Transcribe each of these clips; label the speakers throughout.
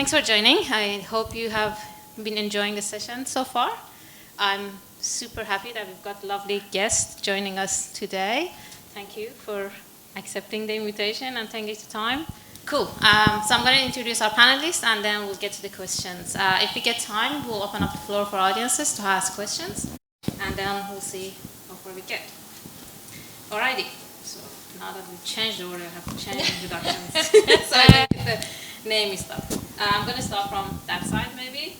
Speaker 1: thanks for joining. I hope you have been enjoying the session so far. I'm super happy that we've got lovely guests joining us today. Thank you for accepting the invitation and taking the time. Cool. So I'm going to introduce our panelists and then we'll get to the questions. If we get time, we'll open up the floor for audiences to ask questions and then we'll see how far we get. Alrighty. So now that we've changed the order, I have to change introductions. So I think the name is stuff. I'm going to start from that side maybe.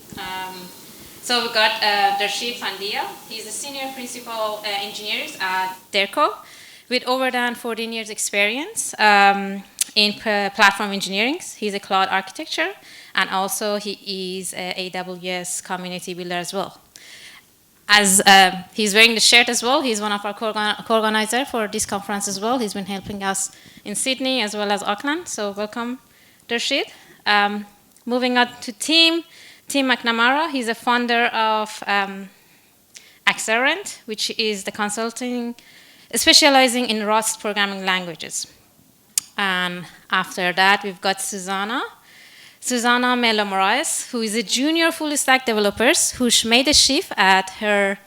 Speaker 1: So we've got Darshit Pandya. He's a senior principal engineer at Serko with over than 14 years experience in platform engineering. He's a cloud architecture and also he is a AWS community builder as well. As he's wearing the shirt as well, he's one of our co-organizers for this conference as well. He's been helping us in Sydney as well as Auckland. So welcome, Darshit. Moving on to Tim McNamara. He's a founder of Accelerant, which is the consulting specializing in Rust programming languages. And after that, we've got Suzana Melo-Moraes, who is a junior full stack developer who made a shift at her,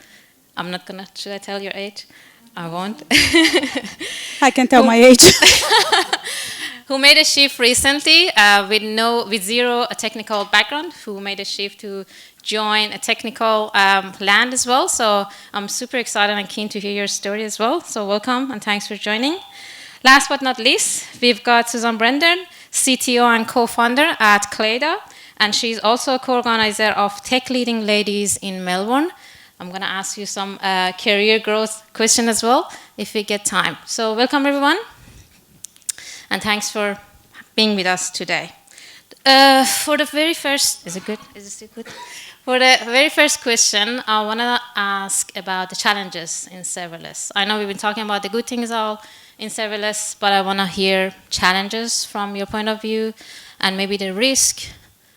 Speaker 1: should I tell your age? I won't.
Speaker 2: I can tell my age.
Speaker 1: Who made a shift recently with zero technical background, who made a shift to join a technical land as well. So I'm super excited and keen to hear your story as well. So welcome and thanks for joining. Last but not least, we've got Susan Brendan, CTO and co-founder at Kaleida, and she's also a co-organizer of Tech Leading Ladies in Melbourne. I'm going to ask you some career growth question as well, if we get time. So welcome, everyone, and thanks for being with us today. For the very first, is it good? Is it still good? For the very first question, I want to ask about the challenges in serverless. I know we've been talking about the good things all in serverless, but I want to hear challenges from your point of view and maybe the risk.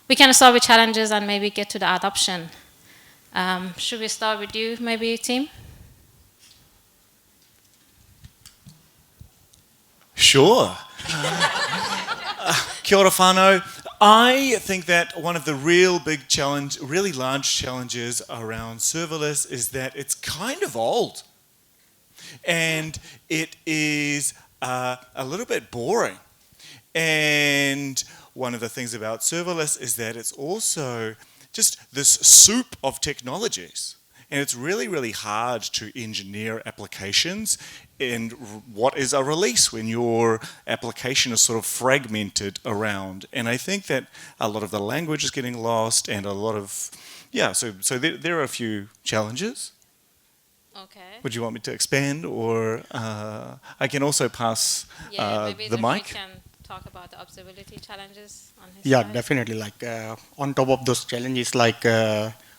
Speaker 1: We can start with challenges and maybe get to the adoption. Should we start with you, maybe, Tim?
Speaker 3: Sure. Kia ora whānau. I think that one of the really large challenges around serverless is that it's kind of old. And it is a little bit boring. And one of the things about serverless is that it's also just this soup of technologies. And it's really, really hard to engineer applications and what is a release when your application is sort of fragmented around. And I think that a lot of the language is getting lost and a lot of, so there are a few challenges.
Speaker 1: Okay.
Speaker 3: Would you want me to expand, or I can also pass
Speaker 1: maybe
Speaker 3: the mic?
Speaker 1: Can talk about the observability challenges on his
Speaker 2: Yeah,
Speaker 1: side.
Speaker 2: definitely. Like on top of those challenges, like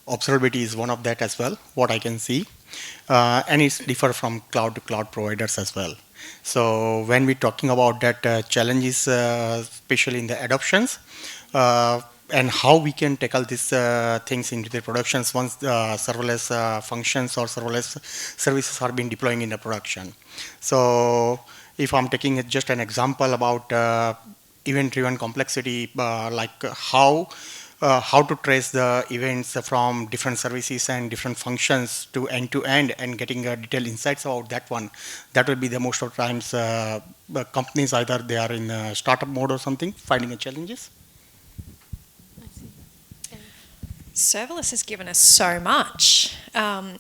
Speaker 2: observability is one of that as well, what I can see. And it's differ from cloud to cloud providers as well. So when we're talking about that challenges, especially in the adoptions, and how we can tackle these things into the productions once the serverless functions or serverless services are being deploying in the production. So if I'm taking just an example about event-driven complexity, like how to trace the events from different services and different functions to end and getting detailed insights about that one, that will be the most of times companies, either they are in startup mode or something, finding the challenges.
Speaker 4: Serverless has given us so much.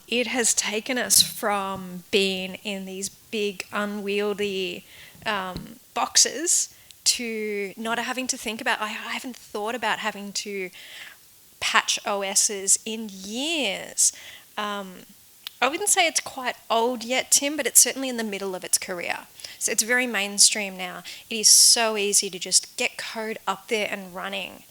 Speaker 4: It has taken us from being in these big, unwieldy boxes to not having to think about, I haven't thought about having to patch OSs in years. I wouldn't say it's quite old yet, Tim, but it's certainly in the middle of its career. So it's very mainstream now. It is so easy to just get code up there and running.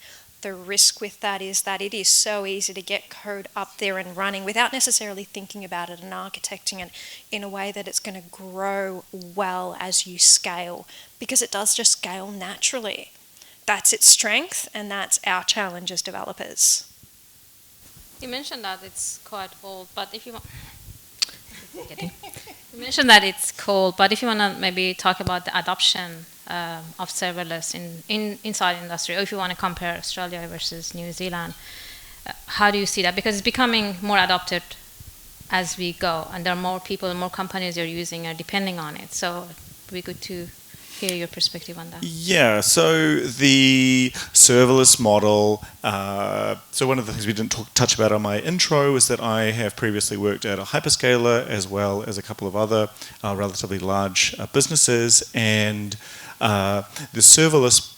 Speaker 4: The risk with that is that it is so easy to get code up there and running without necessarily thinking about it and architecting it in a way that it's going to grow well as you scale, because it does just scale naturally. That's its strength, and that's our challenge as developers.
Speaker 1: You mentioned that it's quite old, but if you want... You mentioned that it's cold, but if you want to maybe talk about the adoption of serverless inside industry, or if you want to compare Australia versus New Zealand, how do you see that? Because it's becoming more adopted as we go, and there are more people, more companies are using or depending on it. So it'd be good to hear your perspective on that.
Speaker 3: Yeah, so the serverless model, so one of the things we didn't touch about on my intro is that I have previously worked at a hyperscaler as well as a couple of other relatively large businesses, and the serverless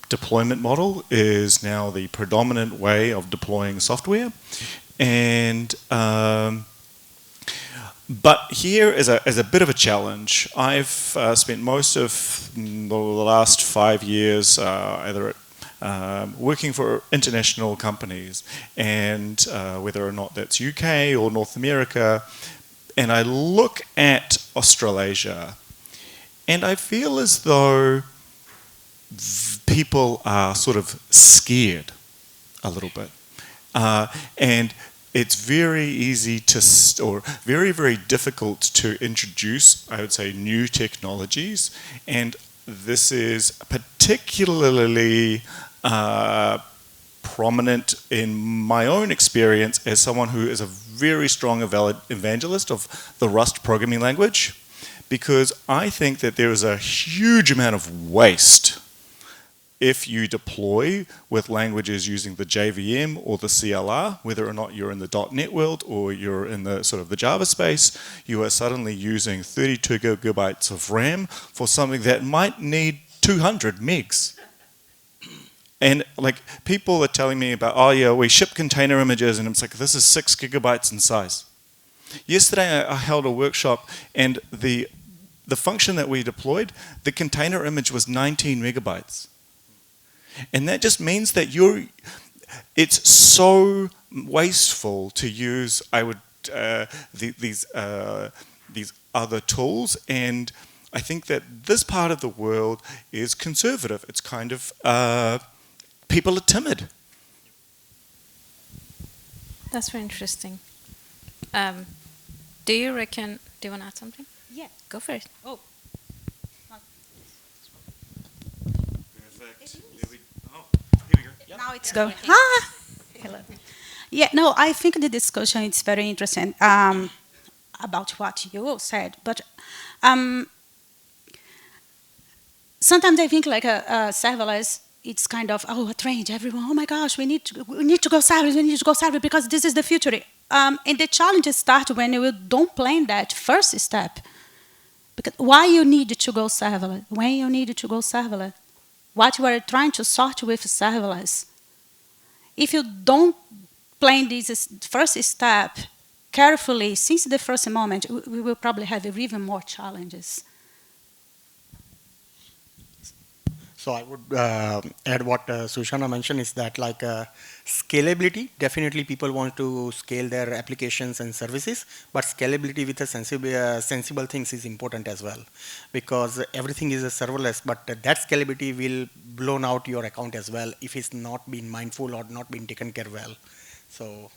Speaker 3: deployment model is now the predominant way of deploying software. And but here is a bit of a challenge. I've spent most of the last 5 years either working for international companies, and whether or not that's UK or North America, and I look at Australasia, and I feel as though people are sort of scared a little bit. And it's very easy to, or very, very difficult to introduce, I would say, new technologies. And this is particularly prominent in my own experience as someone who is a very strong evangelist of the Rust programming language, because I think that there is a huge amount of waste if you deploy with languages using the JVM or the CLR, whether or not you're in the .NET world or you're in the sort of the Java space, you are suddenly using 32 gigabytes of RAM for something that might need 200 megs. And like people are telling me about, oh yeah, we ship container images, and it's like, this is 6 gigabytes in size. Yesterday I held a workshop, and the function that we deployed, the container image was 19 megabytes. And that just means that it's so wasteful to use, these other tools, and I think that this part of the world is conservative. It's kind of, people are timid.
Speaker 1: That's very interesting. Do you want to add something?
Speaker 5: Yeah.
Speaker 1: Go for it.
Speaker 5: Oh. Now it's going. Hello. Yeah, no, I think the discussion is very interesting about what you said, but sometimes I think like a serverless, it's kind of, a trend, everyone, oh my gosh, we need to go serverless, because this is the future. And the challenges start when you don't plan that first step. Because why you need to go serverless? When you need to go serverless? What you are trying to sort with serverless? If you don't plan this first step carefully since the first moment, we will probably have even more challenges.
Speaker 2: So I would add what Suzana mentioned is that like scalability, definitely people want to scale their applications and services, but scalability with a sensible things is important as well, because everything is a serverless, but that scalability will blown out your account as well if it's not been mindful or not been taken care well. So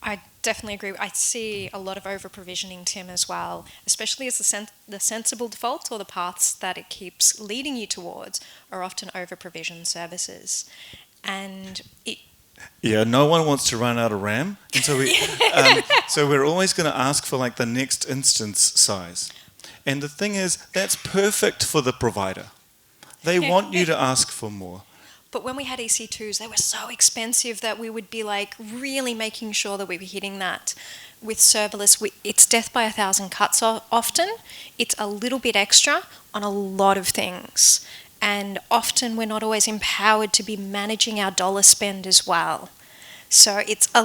Speaker 4: I definitely agree. I see a lot of over-provisioning, Tim, as well, especially as the sensible default, or the paths that it keeps leading you towards, are often over-provisioned services. And
Speaker 3: yeah, no one wants to run out of RAM, and so so we're always going to ask for like the next instance size. And the thing is, that's perfect for the provider. They want you to ask for more.
Speaker 4: But when we had EC2s, they were so expensive that we would be like really making sure that we were hitting that. With serverless, it's death by 1,000 cuts often. It's a little bit extra on a lot of things. And often we're not always empowered to be managing our dollar spend as well. So it's a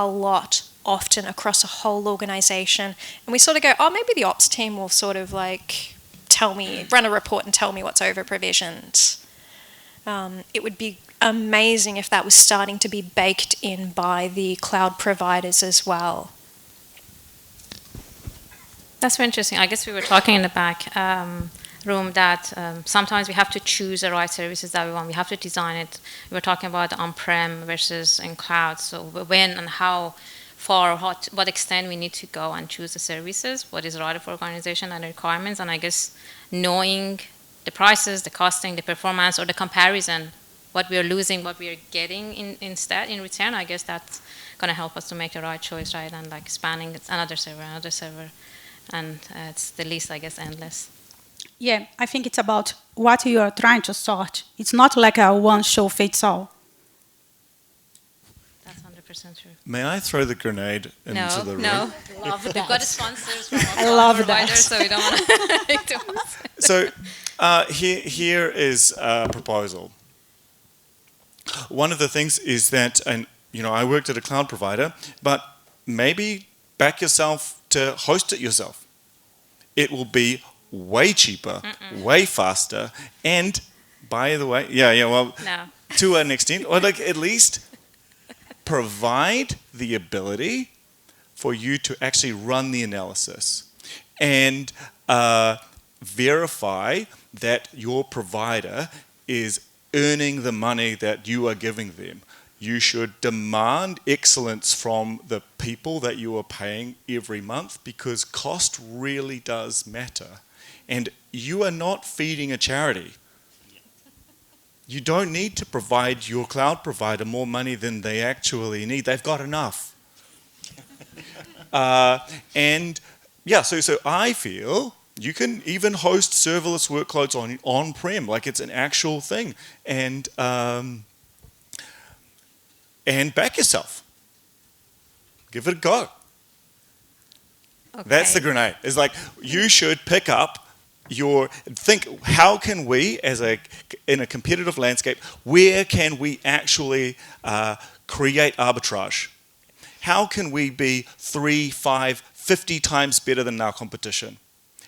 Speaker 4: lot often across a whole organization. And we sort of go, oh, maybe the ops team will sort of like run a report and tell me what's over provisioned. It would be amazing if that was starting to be baked in by the cloud providers as well.
Speaker 1: That's very interesting. I guess we were talking in the back room that sometimes we have to choose the right services that we want. We have to design it. We were talking about on-prem versus in cloud. So when and how far, what extent we need to go and choose the services, what is right for organization and the requirements, and I guess knowing the prices, the costing, the performance, or the comparison, what we are losing, what we are getting instead in return, I guess that's going to help us to make the right choice, right? And like spanning another server, and it's the least, I guess, endless.
Speaker 5: Yeah, I think it's about what you are trying to sort. It's not like a one show fits all.
Speaker 1: That's 100% true.
Speaker 3: May I throw the grenade into the room?
Speaker 1: No, love that. We've got sponsors from
Speaker 5: I love
Speaker 1: providers,
Speaker 5: that.
Speaker 1: so we don't want to make too much.
Speaker 3: So here is a proposal. One of the things is that, and I worked at a cloud provider, but maybe back yourself to host it yourself. It will be way cheaper, way faster, and by the way,
Speaker 1: No.
Speaker 3: to an extent, or like at least provide the ability for you to actually run the analysis and verify that your provider is earning the money that you are giving them. You should demand excellence from the people that you are paying every month, because cost really does matter. And you are not feeding a charity. You don't need to provide your cloud provider more money than they actually need. They've got enough. So I feel you can even host serverless workloads on-prem, like it's an actual thing, and back yourself. Give it a go.
Speaker 1: Okay.
Speaker 3: That's the grenade. It's like you should pick up think, how can we, in a competitive landscape, where can we actually create arbitrage? How can we be 3, 5, 50 times better than our competition?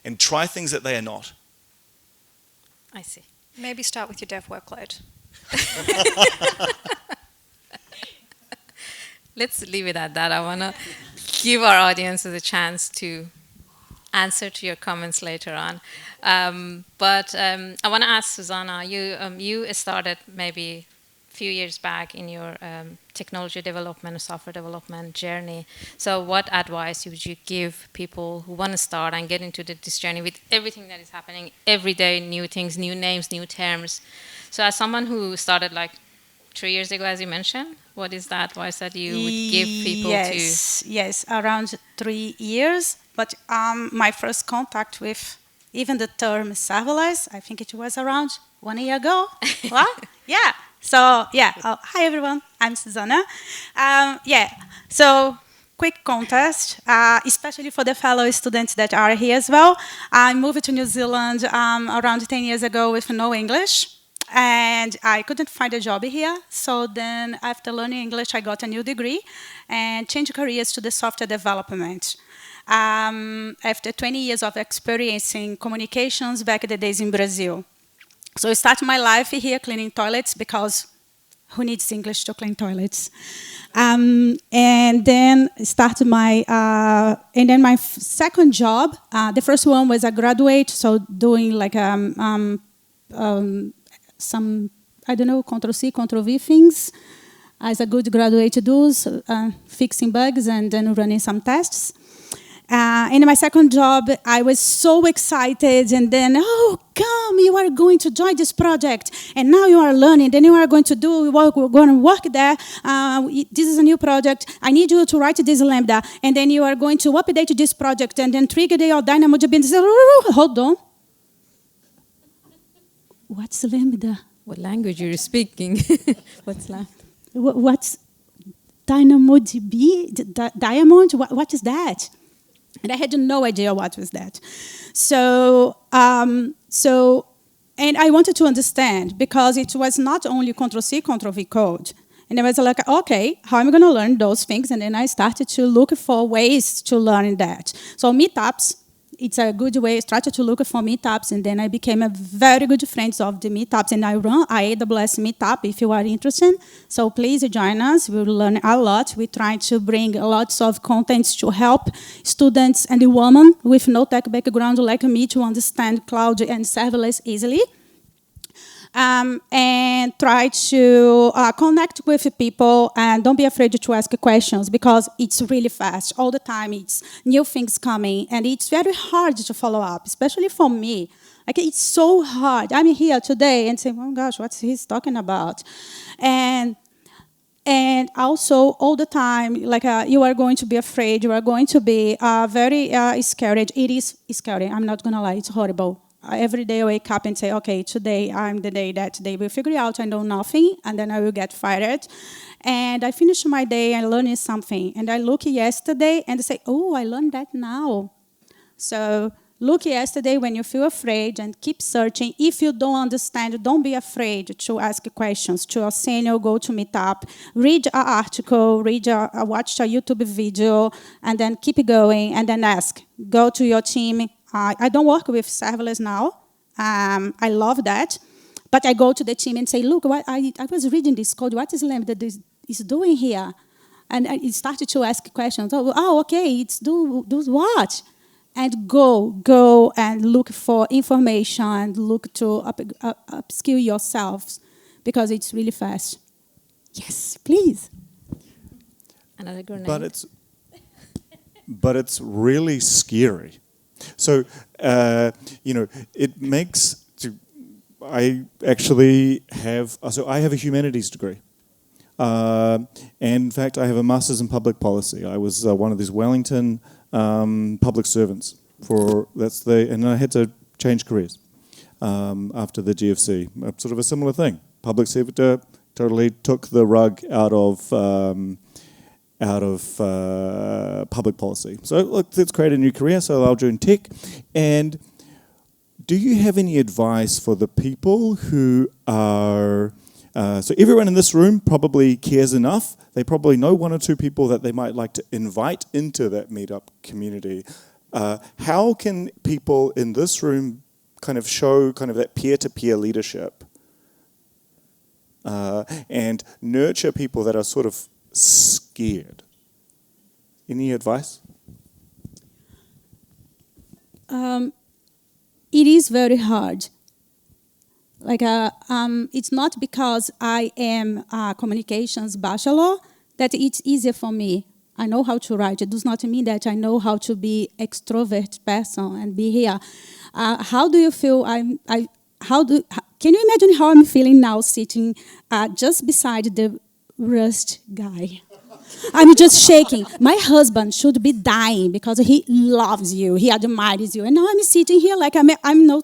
Speaker 3: And try things that they are not.
Speaker 1: I see.
Speaker 4: Maybe start with your dev workload.
Speaker 1: Let's leave it at that. I want to give our audiences a chance to answer to your comments later on. But I want to ask Suzana, you started maybe a few years back in your technology development, software development journey. So what advice would you give people who want to start and get into this journey with everything that is happening every day, new things, new names, new terms? So as someone who started like 3 years ago, as you mentioned, what is the advice that you would give people to?
Speaker 5: Yes, around 3 years. But my first contact with even the term serverless, I think it was around 1 year ago. What? Yeah. So, hi everyone, I'm Suzana. So quick context, especially for the fellow students that are here as well. I moved to New Zealand around 10 years ago with no English. And I couldn't find a job here. So then after learning English, I got a new degree and changed careers to the software development. After 20 years of experience in communications back in the days in Brazil. So I started my life here cleaning toilets, because who needs English to clean toilets? And then started my second job. The first one was a graduate, so doing like some, I don't know, Ctrl-C, Ctrl-V things, as a good graduate does, fixing bugs and then running some tests. In my second job, I was so excited, and then, you are going to join this project, and now you are learning, then you are going to we're going to work there, this is a new project, I need you to write this Lambda, and then you are going to update this project, and then trigger your DynamoDB. Hold on. What's Lambda?
Speaker 1: What language you're speaking? What's Lambda?
Speaker 5: What's DynamoDB? Diamond? What is that? And I had no idea what was that. So, and I wanted to understand, because it was not only Ctrl-C, Ctrl-V code. And I was like, okay, how am I going to learn those things? And then I started to look for ways to learn that. So meetups, it's a good way. I started to look for meetups, and then I became a very good friend of the meetups. And I run AWS meetup if you are interested. So please join us. We will learn a lot. We try to bring lots of contents to help students and the women with no tech background like me to understand cloud and serverless easily. and try to connect with people, and don't be afraid to ask questions, because it's really fast. All the time it's new things coming, and it's very hard to follow up, especially for me. Like, it's so hard. I'm here today and say, oh gosh, what's he talking about? And also, all the time, like, you are going to be afraid, you are going to be very scared. It is scary, I'm not going to lie, it's horrible. Every day I wake up and say, okay, today I'm the day that they will figure out I know nothing, and then I will get fired. And I finish my day and learning something. And I look yesterday and say, oh, I learned that now. So look yesterday when you feel afraid and keep searching. If you don't understand, don't be afraid to ask questions to a senior, go to Meetup, read an article, watch a YouTube video, and then keep going, and then ask. Go to your team. I don't work with serverless now. I love that. But I go to the team and say, look, I was reading this code. What is Lambda is doing here? And it started to ask questions. Oh, okay, it's do what? And go and look for information, and look to upskill yourselves, because it's really fast. Yes, please.
Speaker 1: Another grenade.
Speaker 3: But it's really scary. So, it makes... I actually have... So I have a humanities degree. And in fact, I have a master's in public policy. I was one of these Wellington public servants. And I had to change careers after the GFC. Sort of a similar thing. Public sector totally took the rug out of public policy. So look, let's create a new career. So I'll join tech. And do you have any advice for the people who are... so everyone in this room probably cares enough. They probably know one or two people that they might like to invite into that meetup community. How can people in this room kind of show kind of that peer-to-peer leadership and nurture people that are sort of scared? Any advice?
Speaker 5: It is very hard. Like, it's not because I am a communications bachelor that it's easier for me. I know how to write. It does not mean that I know how to be extrovert person and be here. How do you feel? Can you imagine how I'm feeling now, sitting just beside the Rust guy? I'm just shaking. My husband should be dying because he loves you. He admires you. And now I'm sitting here like I know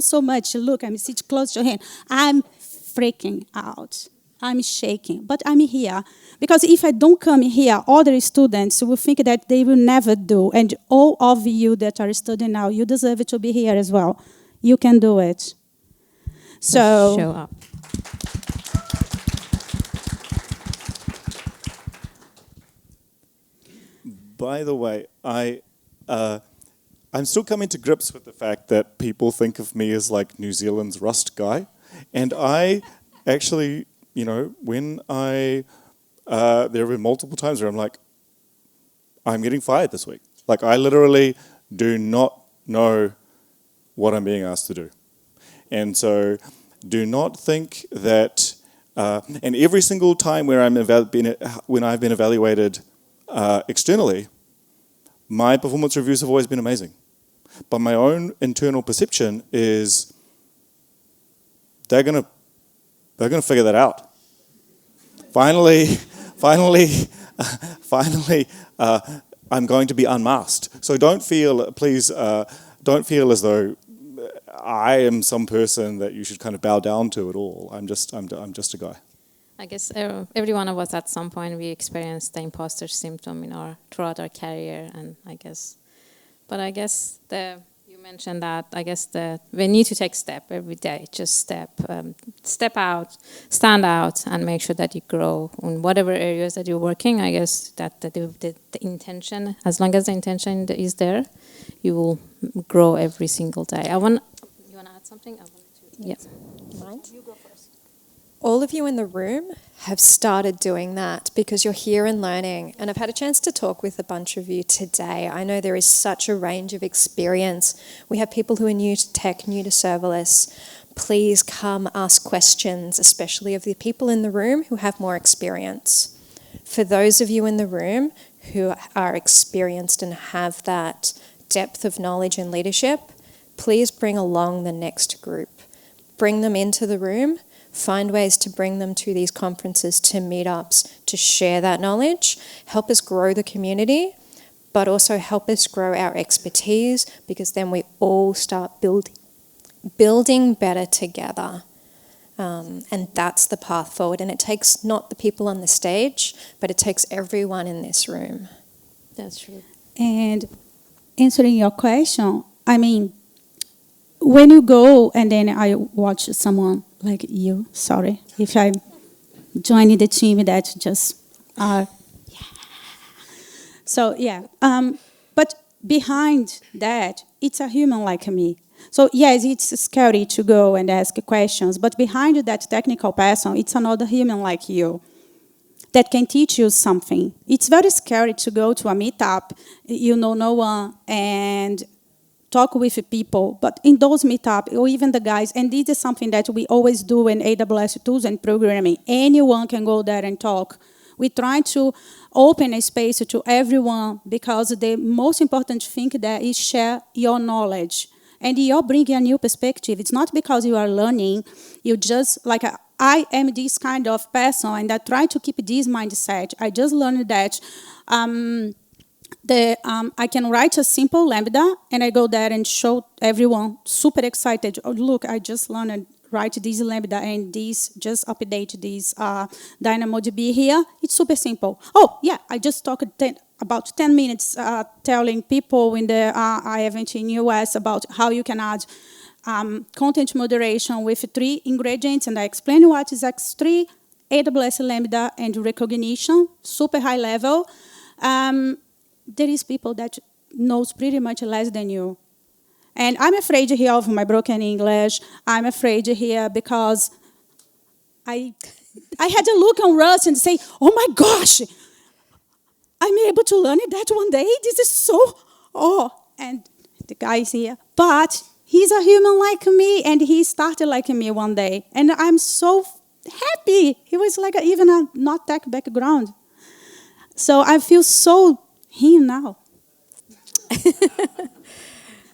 Speaker 5: so much. Look, I'm sitting close to him. I'm freaking out. I'm shaking. But I'm here. Because if I don't come here, other students will think that they will never do. And all of you that are studying now, you deserve to be here as well. You can do it. So
Speaker 1: show up.
Speaker 3: By the way, I'm still coming to grips with the fact that people think of me as like New Zealand's Rust guy. And I actually, when there have been multiple times where I'm like, I'm getting fired this week. Like, I literally do not know what I'm being asked to do. And so do not think that, and every single time where when I've been evaluated externally, my performance reviews have always been amazing. But my own internal perception is they're gonna figure that out. Finally, I'm going to be unmasked. So please don't feel as though I am some person that you should kind of bow down to at all. I'm just a guy.
Speaker 1: I guess every one of us at some point we experienced the imposter symptom throughout our career, and I guess you mentioned that. I guess we need to take step every day. Just step out, stand out, and make sure that you grow in whatever areas that you're working. I guess that the intention, as long as the intention is there, you will grow every single day. You want to add something? Yeah.
Speaker 4: Mind? You go first. All of you in the room have started doing that because you're here and learning. And I've had a chance to talk with a bunch of you today. I know there is such a range of experience. We have people who are new to tech, new to serverless, please come ask questions, especially of the people in the room who have more experience. For those of you in the room who are experienced and have that depth of knowledge and leadership, please bring along the next group. Bring them into the room, find ways to bring them to these conferences, to meetups, to share that knowledge, help us grow the community, but also help us grow our expertise, because then we all start building better together. And that's the path forward. And it takes not the people on the stage, but it takes everyone in this room.
Speaker 1: That's true.
Speaker 5: And answering your question, I mean, when you go and then I watch someone like you, sorry, if I'm joining the team that just are, so yeah. But behind that, it's a human like me. So yes, it's scary to go and ask questions, but behind that technical person, it's another human like you that can teach you something. It's very scary to go to a meetup, you know no one, and talk with people. But in those meetups, or even the guys, and this is something that we always do in AWS tools and programming, anyone can go there and talk. We try to open a space to everyone, because the most important thing there is share your knowledge. And you're bringing a new perspective. It's not because you are learning, you just, like, I am this kind of person, and I try to keep this mindset. I just learned that I can write a simple Lambda, and I go there and show everyone, super excited. Oh, look, I just learned write this Lambda, and this just update this DynamoDB here. It's super simple. Oh, yeah, I just talked about 10 minutes telling people in the event in US about how you can add content moderation with 3 ingredients, and I explained what is X3, AWS Lambda, and recognition, super high level. There is people that knows pretty much less than you. And I'm afraid here of my broken English. I'm afraid here because I had a look on Russ and say, oh my gosh, I'm able to learn that one day. This is so, and the guy's here. But he's a human like me, and he started like me one day. And I'm so happy. He was like even a not tech background. So I feel so him now.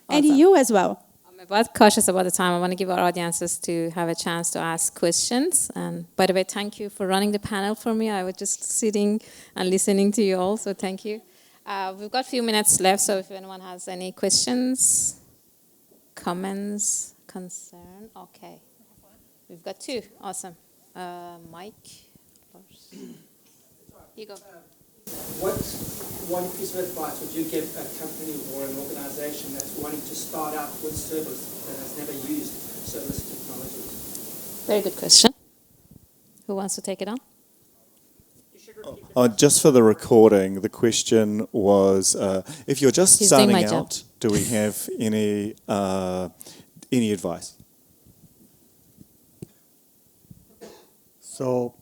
Speaker 5: And you as well.
Speaker 1: I'm a bit cautious about the time. I want to give our audiences to have a chance to ask questions. And by the way, thank you for running the panel for me. I was just sitting and listening to you all, so thank you. We've got a few minutes left, so if anyone has any questions, comments, concern. Okay. We've got 2. Awesome. Mike. You go.
Speaker 6: What one piece of advice would you give a company or an organization that's wanting to start out with serverless, that has never used serverless technologies?
Speaker 1: Very good question. Who wants to take it on?
Speaker 3: Just for the recording, the question was, if you're just
Speaker 1: He's doing
Speaker 3: starting
Speaker 1: my
Speaker 3: out, do we have any advice?
Speaker 2: So,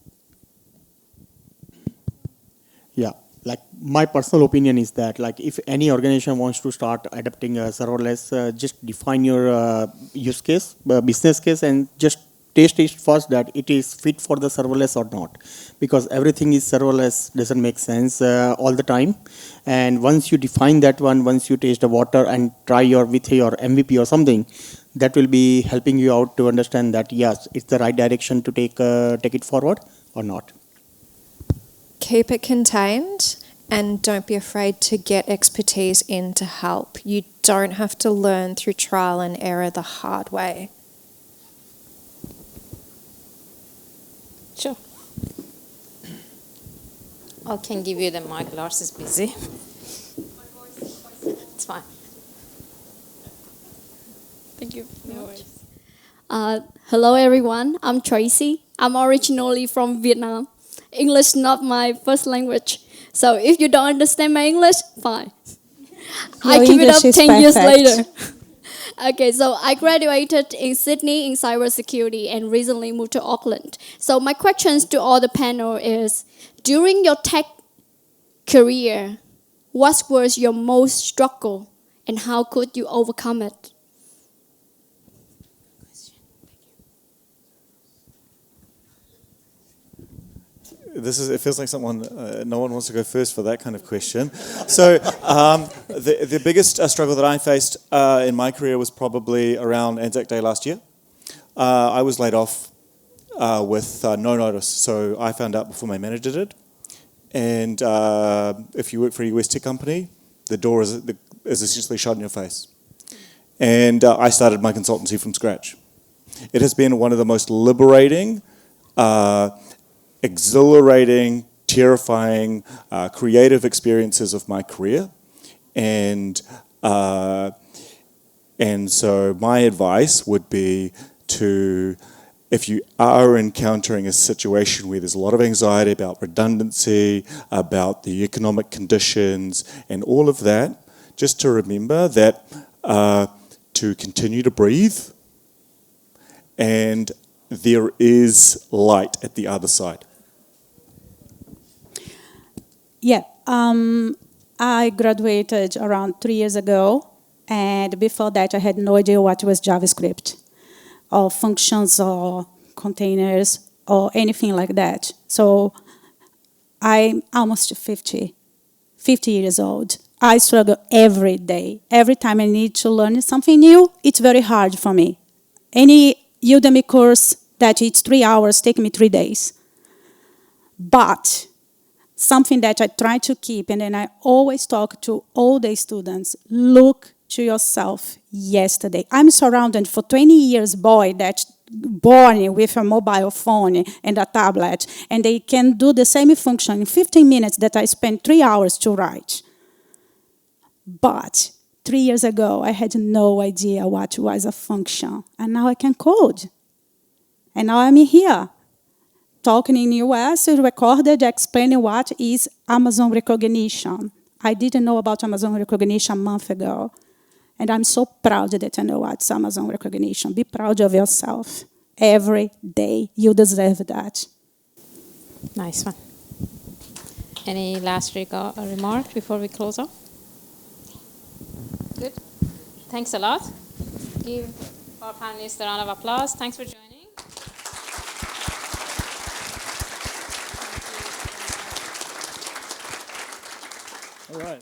Speaker 2: yeah, like my personal opinion is that, like, if any organization wants to start adapting serverless, just define your use case, business case, and just test it first that it is fit for the serverless or not, because everything is serverless doesn't make sense all the time. And once you define that one, once you taste the water and try with your MVP or something, that will be helping you out to understand that yes, it's the right direction to take it forward or not.
Speaker 4: Keep it contained, and don't be afraid to get expertise in to help. You don't have to learn through trial and error the hard way.
Speaker 1: Sure. I can give you the mic. Lars is busy. It's fine.
Speaker 7: Thank you. No worries. Hello, everyone. I'm Tracy. I'm originally from Vietnam. English not my first language. So if you don't understand my English, fine. I keep it up 10 years later. Okay, so I graduated in Sydney in cybersecurity and recently moved to Auckland. So my questions to all the panel is, during your tech career, what was your most struggle and how could you overcome it?
Speaker 3: it feels like someone, no one wants to go first for that kind of question. So the biggest struggle that I faced in my career was probably around ANZ Day last year. I was laid off with no notice, so I found out before my manager did. And if you work for a US tech company, the door is essentially shut in your face. And I started my consultancy from scratch. It has been one of the most liberating, exhilarating, terrifying, creative experiences of my career. And so my advice would be to, if you are encountering a situation where there's a lot of anxiety about redundancy, about the economic conditions, and all of that, just to remember that to continue to breathe, and there is light at the other side.
Speaker 5: Yeah, I graduated around 3 years ago, and before that I had no idea what was JavaScript, or functions, or containers, or anything like that. So I'm almost 50 years old. I struggle every day. Every time I need to learn something new, it's very hard for me. Any Udemy course that it's 3 hours take me 3 days. But something that I try to keep, and then I always talk to all the students, look to yourself yesterday. I'm surrounded for 20 years boy that's born with a mobile phone and a tablet, and they can do the same function in 15 minutes that I spent 3 hours to write. But 3 years ago, I had no idea what was a function, and now I can code. And now I'm here, talking in US, recorded, explaining what is Amazon recognition. I didn't know about Amazon recognition a month ago. And I'm so proud that I know what's Amazon recognition. Be proud of yourself. Every day, you deserve that.
Speaker 1: Nice one. Any last remark before we close off? Good. Thanks a lot. Give our panelists a round of applause. Thanks for joining.